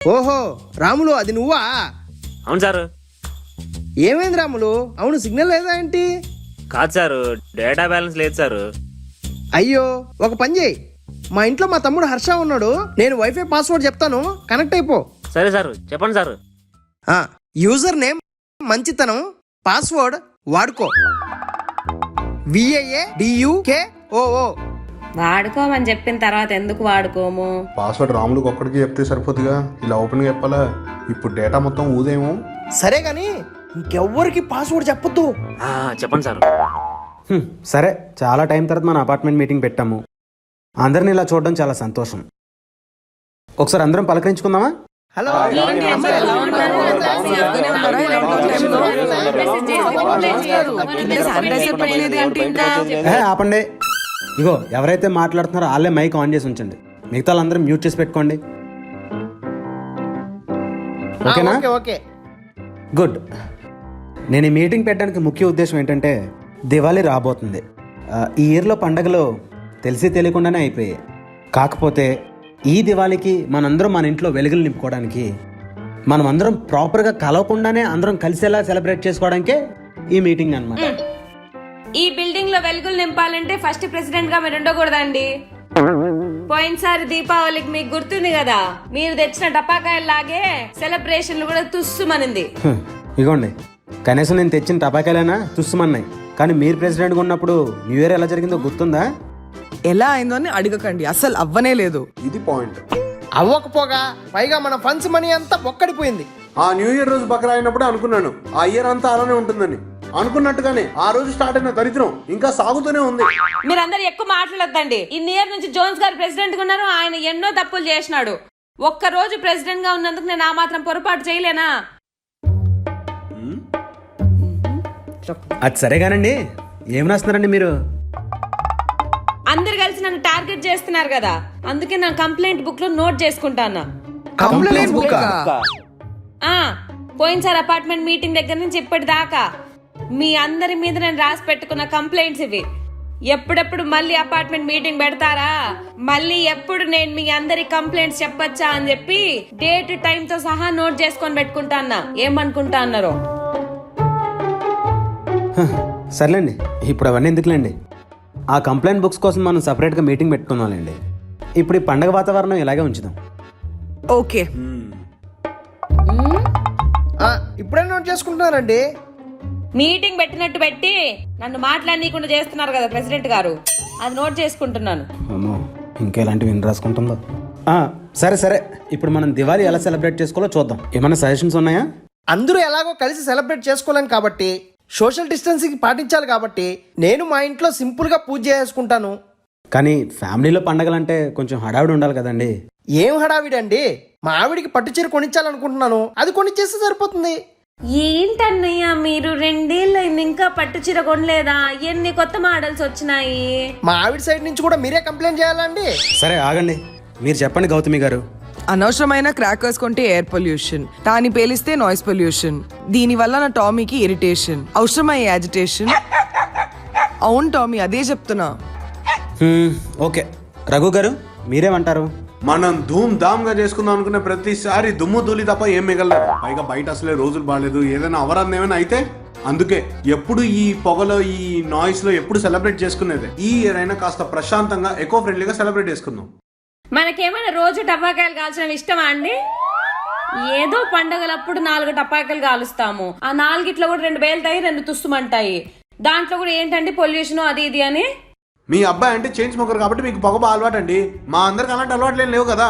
ఓహో రాములు, అది నువ్వా? అవును సారు. ఏమైంది రాములు? అవును, సిగ్నల్ లేదా ఏంటి? కాదు సారు, డేటా బ్యాలెన్స్ లేదు సారు. అయ్యో, ఒక పని చేయి. మా ఇంట్లో మా తమ్ముడు హర్ష ఉన్నాడు, నేను వైఫై పాస్వర్డ్ చెప్తాను, కనెక్ట్ అయిపో. సరే సారు, చెప్పండి సారు. యూజర్ నేమ్ మంచితనం, పాస్వర్డ్ వాడుకో. VAADUKOO. వాడుకోమని చెప్పిన తర్వాత ఎందుకు వాడుకోము? పాస్వర్డ్ రాములకు ఒక్కడికి చెప్తే సరిపోతుందిగా, ఇలా ఓపెన్గా చెప్పాలా? ఇప్పుడు డేటా మొత్తం ఊదేమో. సరే గాని ఇంకెవ్వరికి పాస్వర్డ్ చెప్పొద్దు. చెప్పండి సారు. సరే, చాలా టైం తర్వాత మన అపార్ట్మెంట్ మీటింగ్ పెట్టాము. అందరిని ఇలా చూడడం చాలా సంతోషం. ఒకసారి అందరం పలకరించుకుందామా? హలో. ఆపండి. ఇగో, ఎవరైతే మాట్లాడుతున్నారో వాళ్ళే మైక్ ఆన్ చేసి ఉంచండి, మిగతా వాళ్ళందరూ మ్యూట్ చేసి పెట్టుకోండి. ఓకేనా? ఓకే. గుడ్. నేను ఈ మీటింగ్ పెట్టడానికి ముఖ్య ఉద్దేశం ఏంటంటే, దివాళీ రాబోతుంది. ఈ ఇయర్లో పండగలు తెలిసి తెలియకుండానే అయిపోయాయి. కాకపోతే ఈ దివాళీకి మనందరం మన ఇంట్లో వెలుగులు నింపుకోవడానికి, మనం అందరం ప్రాపర్గా కలవకుండానే అందరం కలిసేలా సెలబ్రేట్ చేసుకోవడానికే ఈ మీటింగ్ అన్నమాట. ఈ బిల్డింగ్ లో వెలుగులు నింపాలంటే ఫస్ట్ ప్రెసిడెంట్ గా మీరు ఉండకూడదండి. పోయినసారి దీపావళికి మీకు గుర్తుంది కదా, మీరు తెచ్చిన టపాకాయలాగే సెలబ్రేషన్లు కూడా తుస్సుమనింది. ఇగోండి, కనీసం నేను తెచ్చిన టపాకాయలైనా తుస్సుమన్నాయి, కానీ మీరు ప్రెసిడెంట్గా ఉన్నప్పుడు న్యూ ఇయర్ ఎలా జరిగిందో గుర్తుందా? ఎలా అయిందో అని అడగకండి, అసలు అవ్వనే లేదు. ఇది పాయింట్. అవ్వకపోగా పైగా మన ఫండ్స్ మనీ అంతా ఒక్కడిపోయింది. ఆ న్యూ ఇయర్ రోజు బకరా అయినప్పుడే అనుకున్నాను ఆ ఇయర్ అంతా అలానే ఉంటుందని. అనుకున్నట్టుగానే ఆ రోజు స్టార్ట్ అయిన దరిద్రం ఇంకా సాగుతూనే ఉంది. మీరందరూ ఎక్కువ మాట్లాడొద్దండి. ఇన్ని ఇయర్ నుంచి జోన్స్ గారు ప్రెసిడెంట్ గా ఉన్నారు, ఆయన ఎన్నో తప్పులు చేసినాడు. ఒక్క రోజు ప్రెసిడెంట్ గా ఉన్నందుకు నేను ఆ మాత్రం పొరపాటు చేయలేనా? అది సరేగానండి, ఏం రాస్తున్నారండి మీరు? అందరు కలిసి నన్ను టార్గెట్ చేస్తున్నారు కదా, అందుకే నా కంప్లైంట్ బుక్ లో నోట్ చేసుకుంటాను. Complaint book? పోయినసారి అపార్ట్మెంట్ మీటింగ్ దగ్గర నుంచి ఇప్పటిదాకా మీ అందరి మీద నేను రాసి పెట్టుకున్న కంప్లైంట్స్ ఇవి. ఎప్పుడెప్పుడు మళ్ళీ అపార్ట్మెంట్ మీటింగ్ పెడతారా, మళ్ళీ ఎప్పుడు నేను మీ అందరి కంప్లైంట్స్ చెప్పొచ్చా అని చెప్పి డేట్ టైం తో సహా నోట్ చేసుకొని పెట్టుకుంటా. ఏమనుకుంటా అన్నారో. సర్లేండి, ఇప్పుడు అవన్నీ ఎందుకులేండి. ఆ కంప్లైంట్ బుక్స్ కోసం మనం సపరేట్గా మీటింగ్ పెట్టుకున్నామండి. ఇప్పుడు ఈ పండగ వాతావరణం ఇలాగే ఉంచుదాం. ఓకే, ఇప్పుడే నోట్ చేసుకుంటున్నారండి. మీటింగ్ పెట్టినట్టు పెట్టి నన్ను మాట్లాడనీయకుండా చేస్తున్నారు కదా ప్రెసిడెంట్ గారు, అది నోట్ చేసుకుంటున్నాను. అమ్మో, ఇంకా ఇలాంటివి విని రాసుకుంటుందో. సరే సరే, ఇప్పుడు మనం దివాళీ ఎలా సెలబ్రేట్ చేసుకోవాలో చూద్దాం. ఏమైనా సజెషన్స్ ఉన్నాయా? అందరూ ఎలాగో కలిసి సెలబ్రేట్ చేసుకోలేం కాబట్టి, సోషల్ డిస్టెన్సింగ్ పాటించాలి కాబట్టి, నేను మా ఇంట్లో సింపుల్ గా పూజ చేసుకుంటాను. కానీ ఫ్యామిలీలో పండగలంటే కొంచెం హడావిడి ఉండాలి కదండి. ఏం హడావిడండి, మా ఆవిడికి పట్టు చీర కొనిచ్చాలనుకుంటున్నాను, అది కొనిచ్చేస్తే సరిపోతుంది. ఏంటన్నయ్య మీరు 2 ఏళ్ళు ఇంకా పట్టు చీర కొనలేదా? ఎన్ని కొత్త మోడల్స్ వచ్చినాయి. మా ఆవిడ సైడ్ నుంచి కూడా మీరే కంప్లైంట్ చేయాలండి. సరే ఆగండి, మీరు చెప్పండి గౌతమి గారు. అనవసరమైన క్రాకర్స్ కొంటే ఎయిర్ పొల్యూషన్, టాని పేలిస్తే నాయిస్ పొల్యూషన్, దీని వల్ల నా టామీకి ఇరిటేషన్, అవసరమయ్యే యాజిటేషన్. అవును టామీ, అదే చెప్తున్నా. ఓకే, రఘు గారు మీరేమంటారు? మనం ధూమ్ ధామ్ గా చేసుకుందాం అనుకునే ప్రతిసారి దుమ్ము ధూళి తప్ప ఏం మిగలలేదు. పైగా బయట అసలే రోజులు బాగాలేదు, ఏదైనా అవరాధన ఏమైనా అయితే అందుకే ఎప్పుడు ఈ పొగలో ఈ నాయిస్ లో ఎప్పుడు సెలబ్రేట్ చేసుకునేది. ఈ ఇయర్ అయినా కాస్త ప్రశాంతంగా ఎకో ఫ్రెండ్లీగా సెలబ్రేట్ చేసుకుందాం. మనకేమైనా రోజు టపాకాయలు కాల్చడం ఇష్టమా అండి? ఏదో పండగలప్పుడు 4 టపాకాయలు కాలుస్తాము, ఆ 4గిట్లో కూడా 2 బేలుతాయి, 2 తుస్సుమంటాయి. దాంట్లో కూడా ఏంటంటే పొల్యూషన్ అది ఇది అని. మీ అబ్బాయి అంటే చైన్ స్మోకర్ కాబట్టి మీకు పొగ బాగా అలవాటు అండి. మా అందరికి అలాంటి అలవాట్లు ఏం లేవు కదా.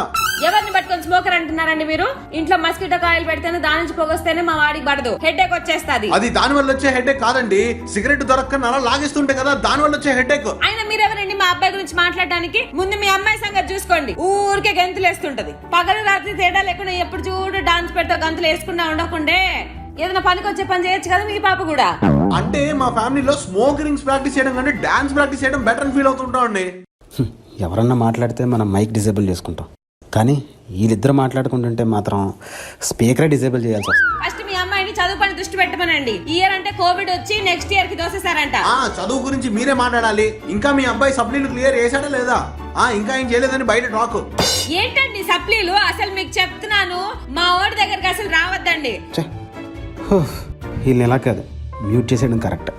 ఎవరిని పట్టుకొని స్మోకర్ అంటున్నారండి మీరు? ఇంట్లో మస్కిటో కాయలు పెడితేనే దాని నుంచి పొగొస్తేనే మా వాడికి పడదు, హెడ్ ఏక్ వచ్చేస్తుంది. అది దాని వల్ల వచ్చే హెడ్ ఏక్ కాదండి, సిగరెట్ దొరక్క అలా లాగేస్తుంటే కదా దాని వల్ల వచ్చే హెడ్ ఏక్. అయినా మీరెవరండి మా అబ్బాయి గురించి మాట్లాడడానికి? ముందు మీ అమ్మాయి సంగతి చూసుకోండి. ఊరికే గంతులు వేస్తుంటది, పగలు రాత్రి తేడా లేకుండా ఎప్పుడు చూడు డాన్స్ పెడతా గంతులు వేసుకున్నా ఉండకుండే ఏదైనా పనికి వచ్చే పని చేయొచ్చు కదా మీ పాప కూడా. అంటే మా ఫ్యామిలీలో స్మోకింగ్ ప్రాక్టీస్ చేయడం కంటే డాన్స్ ప్రాక్టీస్ చేయడం బెటర్ అని ఫీల్ అవుతుంటాం అండి. ఎవరన్నా మాట్లాడితే మనం మైక్ డిజేబుల్ చేసుకుంటాం, కానీ వీళ్ళిద్దరు మాట్లాడుకుంటుంటే మాత్రం స్పీకర్ డిజేబుల్ చేయాల్సి వస్తుంది. ఫస్ట్ మీ అమ్మాయిని చదువు పని దృష్టి పెట్టమనండి. ఇయర్ అంటే కోవిడ్ వచ్చి నెక్స్ట్ ఇయర్ కి దోసేసారంట. చదువు గురించి మీరే మాట్లాడాలి. ఇంకా మీ అబ్బాయి సప్లీలు క్లియర్ చేశాడా లేదా? ఇంకా ఏం చేయలేదని బయట టాక్. ఏంటండి సప్లీలు? అసలు మీకు చెప్తున్నాను, మా ఓడి దగ్గరికి అసలు రావద్దండి. ఛే, హూ, వీళ్ళని ఎలా కాదు మ్యూట్ చేసేయడం కరెక్ట్.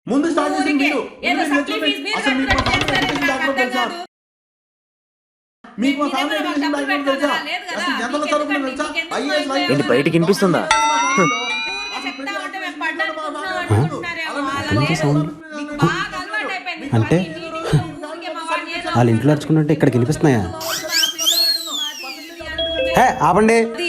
ముందు స్టార్ట్ చేసింది మీరు. ఏదో మీరు సప్లీ చెప్పండి. ఫీజు మీరు అసలు మీకు మా కట్టుకుంటే ఫ్యామిలీ ఎడ్యుకేషన్ నాకు బ్యాక్గ్రౌండ్ అర్థం తెలుసా? కాదు. మీకు మా మీ ఫ్యామిలీ దగ్గర మాకు ఎడ్యుకేషన్ డబ్బులు బ్యాక్గ్రౌండ్ తెలుసా? పెట్టాలా? లేదు కదా. అసలు ఎంతలో మీకు చదువుకున్నా ఎందుకండి? తెలుసా? మీకు ఎందుకు ఐఏఎస్ అయిపోయింది? ఏంటి బయటికి వినిపిస్తుందా? చెప్తా ఉంటే మేము పడ్డానుకుంటున్నాం అనుకుంటున్నారేమో. అలా లేదు. మీకు బాగా అలవాటు అయిపోయింది. అంటే? ఈ మీటింగ్లో ఊరికే మా వాడిని ఏదో వాళ్ళ ఇంట్లో అరుచుకుంటుంటే ఇక్కడికి వినిపిస్తున్నాయా? హే ఆపండి. అది